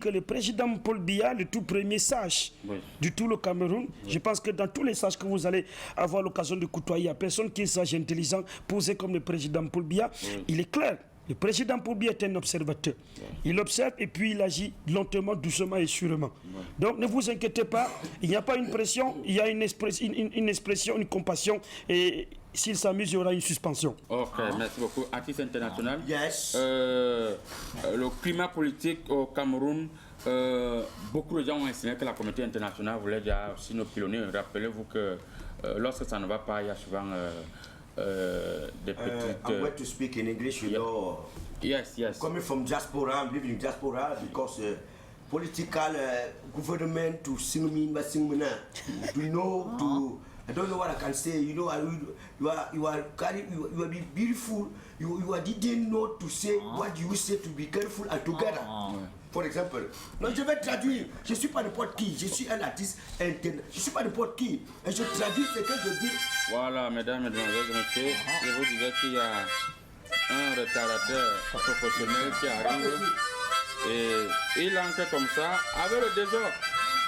que le président Paul Biya, le tout premier sage du tout le Cameroun, je pense que dans tous les sages que vous allez avoir l'occasion de côtoyer, il n'y a personne qui est sage, intelligent, posé comme le président Paul Biya. Il est clair. Le président Paul Biya est un observateur. Il observe et puis il agit lentement, doucement et sûrement. Donc ne vous inquiétez pas, il n'y a pas une pression, il y a une expression, une compassion et s'il s'amuse, il y aura une suspension. Ok, merci beaucoup. Artiste international. Yes. Le climat politique au Cameroun, beaucoup de gens ont estimé que la communauté internationale voulait déjà aussi nous pilonner. Rappelez-vous que lorsque ça ne va pas, il y a souvent des petites... I'm going to speak in English, you know. Yes, yes. Coming from diaspora, I'm living in diaspora because political government to sing me, to know, to... I don't know what I can say. You know, you are beautiful. You didn't know to say what you say to be careful and together. For example, non, je vais traduire. Je suis pas n'importe qui. Je suis un artiste interne. Je suis pas n'importe qui. Et je traduis ce que je dis. Voilà, mesdames, mesdemoiselles, messieurs, je vous disais qu'il y a un retardateur professionnel qui arrive et il entre comme ça avec le désordre.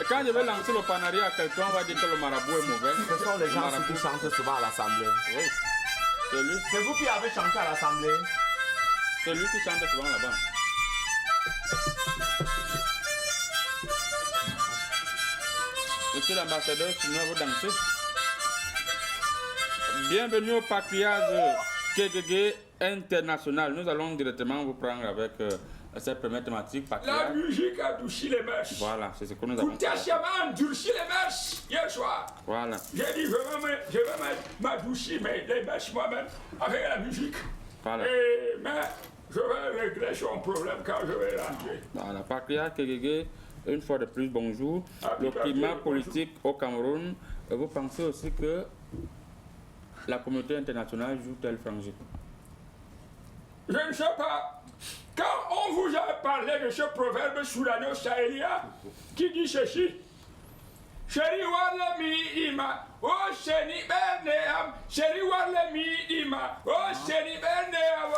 Et quand je vais lancer le panaria à quelqu'un, on va dire que le marabout est mauvais. Ce sont les gens qui chantent souvent à l'Assemblée. Oui. C'est vous qui avez chanté à l'Assemblée. C'est lui qui chante souvent là-bas. Monsieur l'ambassadeur, sinon vous dansez. Bienvenue au patriage Kegege International. Nous allons directement vous prendre avec cette première thématique. La musique a durci les mèches. Voilà, c'est ce que nous avons. Koutachiaman a durci les mèches hier soir. Voilà. J'ai dit, je vais m'adoucir les mèches moi-même avec la musique. Voilà. Mais je vais régler son problème quand je vais rentrer. Voilà, patriarche Kegege, une fois de plus, bonjour. Le climat politique au Cameroun, vous pensez aussi que la communauté internationale joue-t-elle frangé? Je ne sais pas. Quand on vous a parlé de ce proverbe soudano-sahélien qui dit ceci, Chéri wale mi ima, oh chéri berneam, chéri wale mi ima, oh chéri berneam,